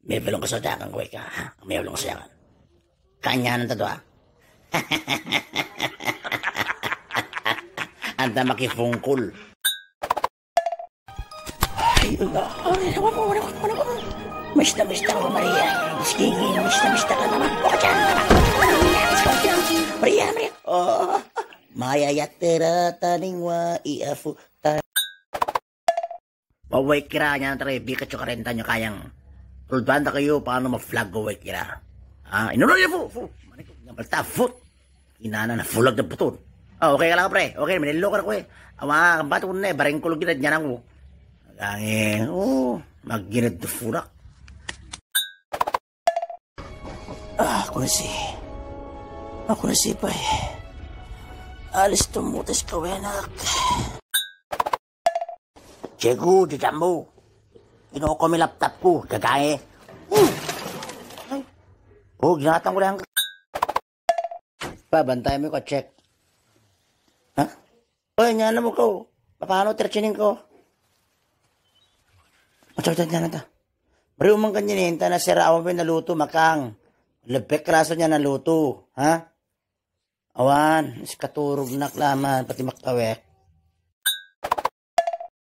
May belong kasodakan ko ka. May belong kasodakan. Kanya ng tato Anta makifungkul. Ay, Mista ko, Maria. Sige, mista ka naman. O, dyan naman. Maria. Oh, mayayatera taningwa iafu. Maway kira niya na tayo, Pikachu karenta nyo kayang tulduan na kayo paano ma-flag go wait kira. Inuno niya fu. Manikot nga balta, foot. Inana na fulag na puton. Okay ka lang pre. Okay, manilo ka na ko eh. Mga kambato ko na eh, baring kulog ginad niya nang mo. Magangin, magginad na furak. Ako na si Pay. Alis tumutis ka, wenak. Chego, jajambo. Kinuha ko may laptop ko, gagaya. Ginatang ko lang. Bantay mo ko, check. Ha? Nyana mo ko. Paano terchinin ko? Macawtan niya na ta. Bari umang kanyanin, na sira awang may naluto, makang. Lebek raso niya naluto. Ha? Awan, katurog na klaman, pati maktawek.